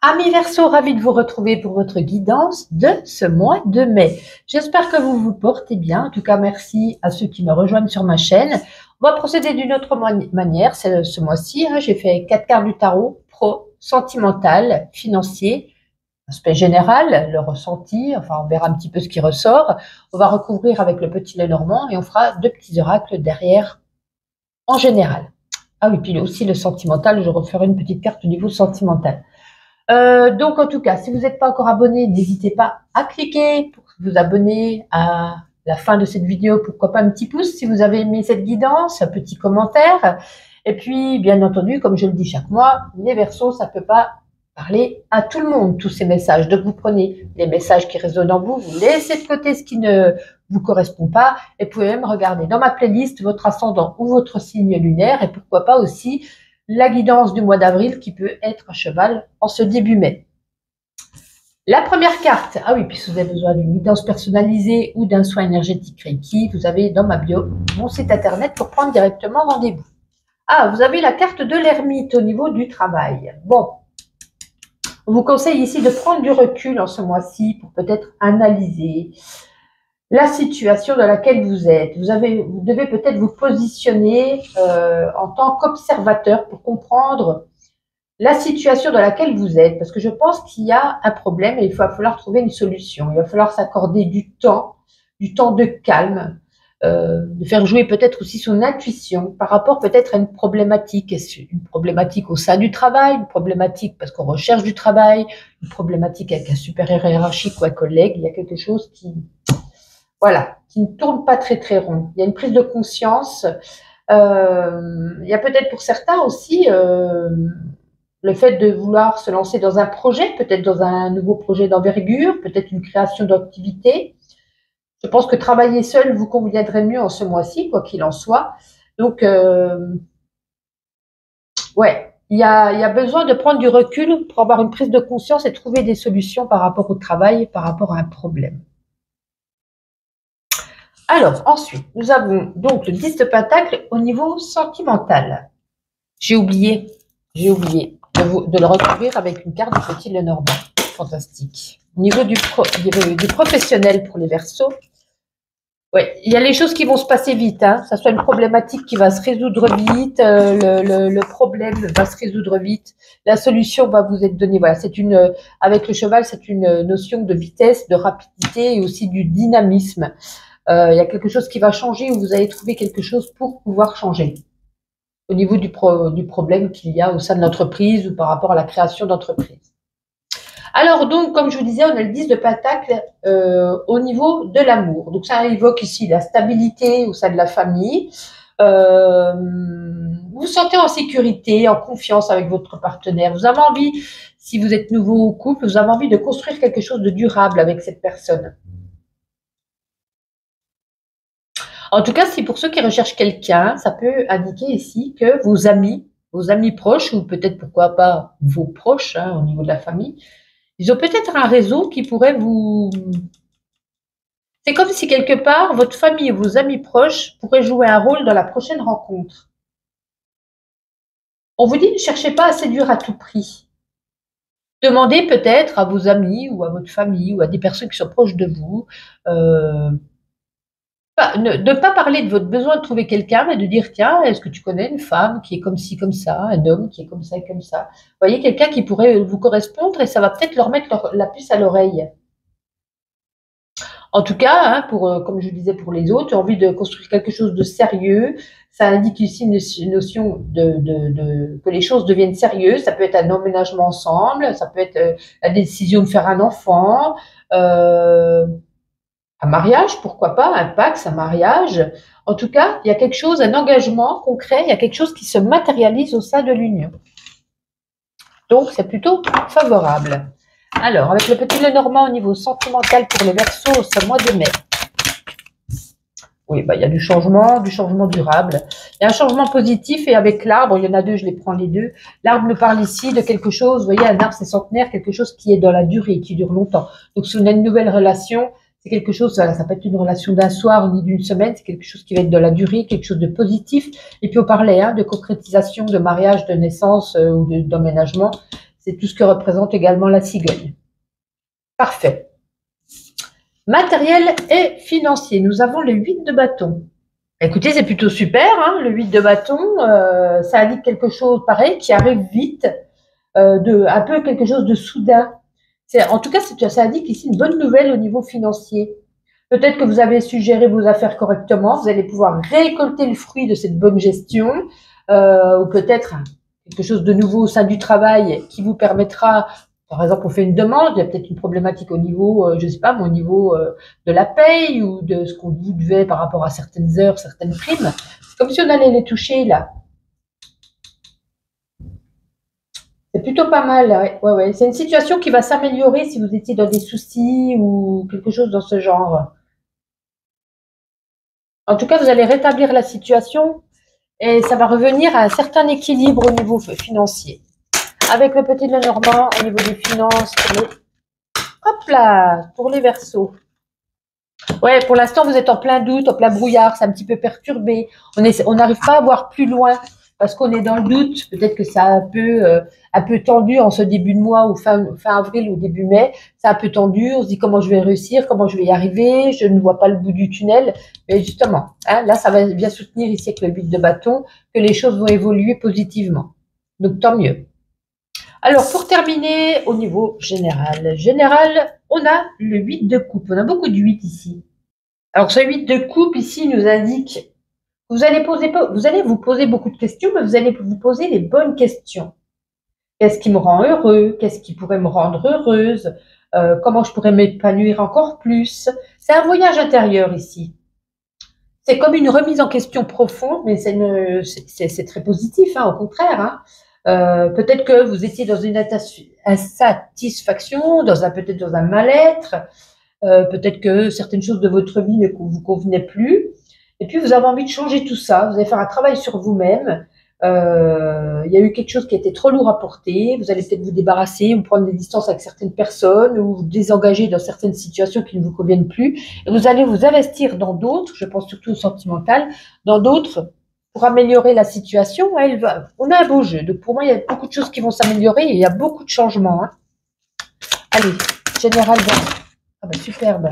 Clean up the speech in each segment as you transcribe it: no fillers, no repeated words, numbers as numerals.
Amis Verseau, ravi de vous retrouver pour votre guidance de ce mois de mai. J'espère que vous vous portez bien. En tout cas, merci à ceux qui me rejoignent sur ma chaîne. On va procéder d'une autre manière. Ce mois-ci, j'ai fait 4 cartes du tarot, pro, sentimental, financier, aspect général, le ressenti. Enfin, on verra un petit peu ce qui ressort. On va recouvrir avec le petit Lenormand et on fera 2 petits oracles derrière en général. Ah oui, puis aussi le sentimental. Je referai une petite carte au niveau sentimental. Donc, en tout cas, si vous n'êtes pas encore abonné, n'hésitez pas à cliquer pour vous abonner à la fin de cette vidéo. Pourquoi pas un petit pouce si vous avez aimé cette guidance, un petit commentaire. Et puis, bien entendu, comme je le dis chaque mois, les Verseaux, ça ne peut pas parler à tout le monde, tous ces messages. Donc, vous prenez les messages qui résonnent en vous, vous laissez de côté ce qui ne vous correspond pas, et vous pouvez même regarder dans ma playlist votre ascendant ou votre signe lunaire, et pourquoi pas aussi la guidance du mois d'avril qui peut être à cheval en ce début mai. La première carte, ah oui, puis si vous avez besoin d'une guidance personnalisée ou d'un soin énergétique Reiki, vous avez dans ma bio mon site internet pour prendre directement rendez-vous. Ah, vous avez la carte de l'ermite au niveau du travail. Bon, on vous conseille ici de prendre du recul en ce mois-ci pour peut-être analyser la situation dans laquelle vous êtes. Vous devez peut-être vous positionner en tant qu'observateur pour comprendre la situation dans laquelle vous êtes, parce que je pense qu'il y a un problème et il va falloir trouver une solution. Il va falloir s'accorder du temps de calme, de faire jouer peut-être aussi son intuition par rapport peut-être à une problématique au sein du travail, une problématique parce qu'on recherche du travail, une problématique avec un supérieur hiérarchique ou un collègue. Il y a quelque chose qui ne tourne pas très rond. Il y a une prise de conscience. Il y a peut-être pour certains aussi le fait de vouloir se lancer dans un projet, peut-être dans un nouveau projet d'envergure, peut-être une création d'activité. Je pense que travailler seul vous conviendrait mieux en ce mois-ci, quoi qu'il en soit. Donc, ouais, il y a besoin de prendre du recul pour avoir une prise de conscience et trouver des solutions par rapport au travail, par rapport à un problème. Alors, ensuite, nous avons donc le 10 de Pentacle au niveau sentimental. J'ai oublié de le recouvrir avec une carte du petit Lenormand. Fantastique. Au niveau du professionnel pour les Verseaux, ouais, il y a les choses qui vont se passer vite. Ça soit une problématique qui va se résoudre vite, le problème va se résoudre vite, la solution va vous être donnée. Voilà, avec le cheval, c'est une notion de vitesse, de rapidité et aussi du dynamisme. Il y a quelque chose qui va changer ou vous allez trouver quelque chose pour pouvoir changer au niveau du problème qu'il y a au sein de l'entreprise ou par rapport à la création d'entreprise. Alors donc, comme je vous disais, on a le 10 de Pentacle au niveau de l'amour. Donc ça évoque ici la stabilité au sein de la famille. Vous vous sentez en sécurité, en confiance avec votre partenaire. Vous avez envie, si vous êtes nouveau au couple, vous avez envie de construire quelque chose de durable avec cette personne. En tout cas, si pour ceux qui recherchent quelqu'un, ça peut indiquer ici que vos amis proches, ou peut-être pourquoi pas vos proches au niveau de la famille, ils ont peut-être un réseau qui pourrait vous... C'est comme si quelque part, votre famille et vos amis proches pourraient jouer un rôle dans la prochaine rencontre. On vous dit, ne cherchez pas à séduire à tout prix. Demandez peut-être à vos amis ou à votre famille ou à des personnes qui sont proches de vous de ne pas parler de votre besoin de trouver quelqu'un, mais de dire, tiens, est-ce que tu connais une femme qui est comme ci, comme ça, un homme qui est comme ça et comme ça. Vous voyez, quelqu'un qui pourrait vous correspondre et ça va peut-être leur mettre la puce à l'oreille. En tout cas, comme je disais pour les autres, envie de construire quelque chose de sérieux. Ça indique ici une notion que les choses deviennent sérieuses. Ça peut être un emménagement ensemble, ça peut être la décision de faire un enfant, un mariage, pourquoi pas, un Pax, un mariage. En tout cas, il y a quelque chose, un engagement concret, il y a quelque chose qui se matérialise au sein de l'union. Donc, c'est plutôt favorable. Alors, avec le petit Lenormand au niveau sentimental pour les Verseaux, ce mois de mai. Oui, il y a du changement durable. Il y a un changement positif et avec l'arbre, il y en a deux, je les prends les deux. L'arbre nous parle ici de quelque chose, vous voyez, un arbre c'est centenaire, quelque chose qui est dans la durée, qui dure longtemps. Donc, si on a une nouvelle relation, c'est quelque chose, ça peut être une relation d'un soir ni d'une semaine, c'est quelque chose qui va être dans la durée, quelque chose de positif. Et puis on parlait de concrétisation, de mariage, de naissance ou d'emménagement. C'est tout ce que représente également la cigogne. Parfait. Matériel et financier. Nous avons le 8 de bâton. Écoutez, c'est plutôt super, hein, le 8 de bâton. Ça indique quelque chose pareil qui arrive vite, un peu quelque chose de soudain. En tout cas, ça indique ici une bonne nouvelle au niveau financier. Peut-être que vous avez su gérer vos affaires correctement, vous allez pouvoir récolter le fruit de cette bonne gestion, ou peut-être quelque chose de nouveau au sein du travail qui vous permettra, par exemple, on fait une demande, il y a peut-être une problématique au niveau, je sais pas, au niveau de la paye ou de ce qu'on vous devait par rapport à certaines heures, certaines primes. C'est comme si on allait les toucher là. C'est plutôt pas mal, ouais. C'est une situation qui va s'améliorer si vous étiez dans des soucis ou quelque chose dans ce genre. En tout cas, vous allez rétablir la situation et ça va revenir à un certain équilibre au niveau financier. Avec le petit Lenormand au niveau des finances, hop là, pour les Verseaux. Ouais, pour l'instant, vous êtes en plein doute, en plein brouillard, c'est un petit peu perturbé. On n'arrive pas à voir plus loin parce qu'on est dans le doute. Peut-être que c'est un peu tendu en ce début de mois ou fin avril ou début mai. C'est un peu tendu. On se dit comment je vais réussir, comment je vais y arriver. Je ne vois pas le bout du tunnel. Mais justement, hein, là, ça va bien soutenir ici avec le 8 de bâton que les choses vont évoluer positivement. Donc, tant mieux. Alors, pour terminer, au niveau général, on a le 8 de coupe. On a beaucoup de 8 ici. Alors, ce 8 de coupe ici nous indique que vous allez vous poser beaucoup de questions, mais vous allez vous poser les bonnes questions. Qu'est-ce qui me rend heureux? Qu'est-ce qui pourrait me rendre heureuse? Comment je pourrais m'épanouir encore plus? C'est un voyage intérieur ici. C'est comme une remise en question profonde, mais c'est très positif, hein, au contraire. Hein. Peut-être que vous étiez dans une insatisfaction, peut-être dans un mal-être. Peut-être que certaines choses de votre vie ne vous convenaient plus. Et puis, vous avez envie de changer tout ça. Vous allez faire un travail sur vous-même. Il y a eu quelque chose qui était trop lourd à porter. Vous allez peut-être vous débarrasser ou prendre des distances avec certaines personnes ou vous désengager dans certaines situations qui ne vous conviennent plus. Et vous allez vous investir dans d'autres, je pense surtout au sentimental, dans d'autres pour améliorer la situation. On a un beau jeu. Donc, pour moi, il y a beaucoup de choses qui vont s'améliorer et il y a beaucoup de changements. Hein. Allez, général. Ah bah superbe.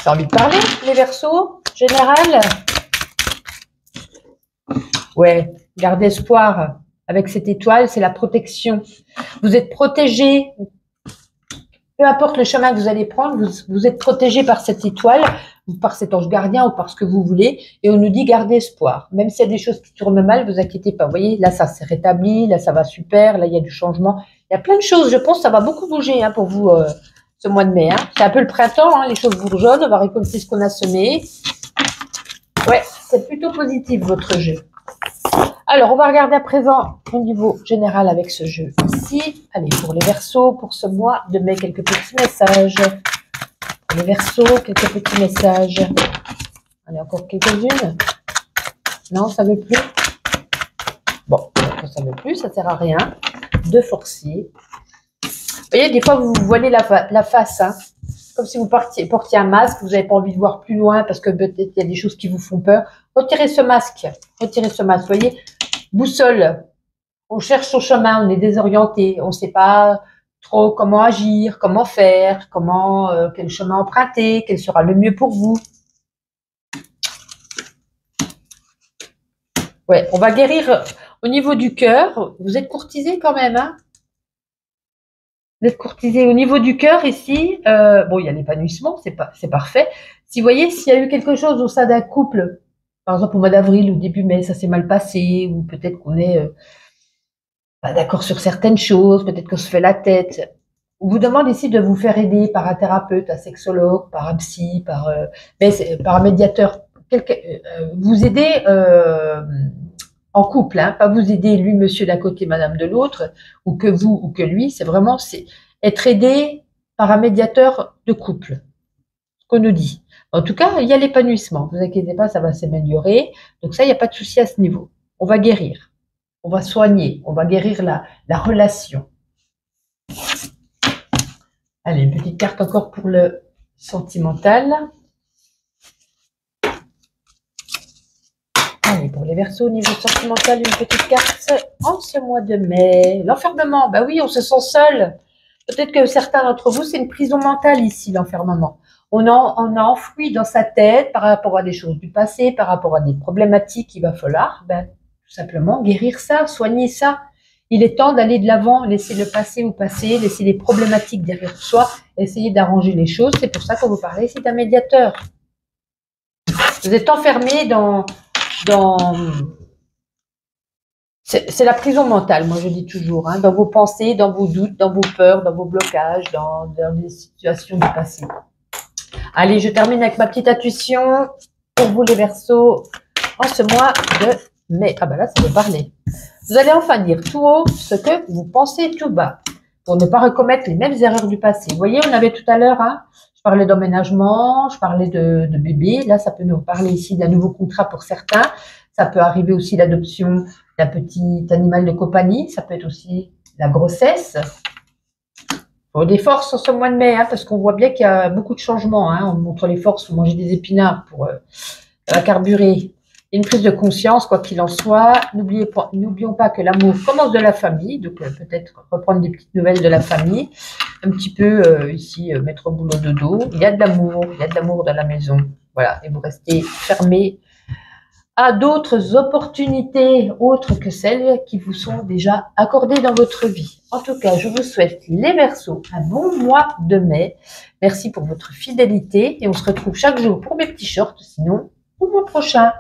T'as envie de parler, les Verseaux, général? Ouais, garde espoir. Avec cette étoile, c'est la protection. Vous êtes protégé. Peu importe le chemin que vous allez prendre, vous êtes protégé par cette étoile, par cet ange gardien ou par ce que vous voulez. Et on nous dit gardez espoir. Même s'il y a des choses qui tournent mal, vous inquiétez pas. Vous voyez, là, ça s'est rétabli. Là, ça va super. Là, il y a du changement. Il y a plein de choses. Je pense que ça va beaucoup bouger hein, pour vous ce mois de mai. Hein. C'est un peu le printemps. Hein, les choses bourgeonnent. On va récolter ce qu'on a semé. Ouais, c'est plutôt positif, votre jeu. Alors, on va regarder à présent au niveau général avec ce jeu ici. Allez, pour les Verseaux, pour ce mois de mai, quelques petits messages. Pour les Verseaux, quelques petits messages. Allez, encore quelques-unes. Non, ça ne veut plus. Bon, ça ne veut plus, ça ne sert à rien de forcer. Vous voyez, des fois, vous voilez la face. Hein. Comme si vous portiez un masque, vous n'avez pas envie de voir plus loin parce que peut-être il y a des choses qui vous font peur. Retirez ce masque. Retirez ce masque. Vous voyez, boussole. On cherche son chemin, on est désorienté. On ne sait pas trop comment agir, comment faire, quel chemin emprunter, quel sera le mieux pour vous. Ouais, on va guérir au niveau du cœur. Vous êtes courtisé quand même, hein? Vous êtes courtisé au niveau du cœur ici. Bon, il y a l'épanouissement, c'est parfait. Si vous voyez, s'il y a eu quelque chose au sein d'un couple, par exemple au mois d'avril ou début mai, ça s'est mal passé, ou peut-être qu'on est pas d'accord sur certaines choses, peut-être qu'on se fait la tête. On vous demande ici de vous faire aider par un thérapeute, un sexologue, par un psy, par un médiateur. Vous aider en couple, hein, pas vous aider lui, monsieur d'un côté, madame de l'autre, ou que vous ou que lui. C'est vraiment être aidé par un médiateur de couple. Ce qu'on nous dit. En tout cas, il y a l'épanouissement. Ne vous inquiétez pas, ça va s'améliorer. Donc ça, il n'y a pas de souci à ce niveau. On va guérir. On va soigner. On va guérir la relation. Allez, une petite carte encore pour le sentimental. Allez, pour les Verseaux, au niveau sentimental, une petite carte en ce mois de mai. L'enfermement, bah oui, on se sent seul. Peut-être que certains d'entre vous, c'est une prison mentale ici, l'enfermement. On a enfoui dans sa tête par rapport à des choses du passé, par rapport à des problématiques qu'il va falloir, ben, tout simplement guérir ça, soigner ça. Il est temps d'aller de l'avant, laisser le passé au passé, laisser les problématiques derrière soi, essayer d'arranger les choses. C'est pour ça qu'on vous parlait ici d'un médiateur. Vous êtes enfermé c'est la prison mentale, moi je dis toujours, hein, dans vos pensées, dans vos doutes, dans vos peurs, dans vos blocages, dans les situations du passé. Allez, je termine avec ma petite intuition pour vous les Verseaux en ce mois de mai. Ah ben là, ça veut parler. Vous allez enfin dire tout haut ce que vous pensez tout bas pour ne pas recommettre les mêmes erreurs du passé. Vous voyez, on avait tout à l'heure, hein, je parlais d'emménagement, je parlais de bébé. Là, ça peut nous parler ici d'un nouveau contrat pour certains. Ça peut arriver aussi l'adoption d'un petit animal de compagnie. Ça peut être aussi la grossesse. Bon, des forces en ce mois de mai, hein, parce qu'on voit bien qu'il y a beaucoup de changements. Hein. On montre les forces, faut manger des épinards pour carburer. Une prise de conscience, quoi qu'il en soit. N'oublions pas que l'amour commence de la famille, donc peut-être reprendre des petites nouvelles de la famille. Un petit peu ici, mettre au boulot de dos. Il y a de l'amour dans la maison. Voilà, et vous restez fermés à d'autres opportunités autres que celles qui vous sont déjà accordées dans votre vie. En tout cas, je vous souhaite les Verseaux un bon mois de mai. Merci pour votre fidélité et on se retrouve chaque jour pour mes petits shorts, sinon au mois prochain.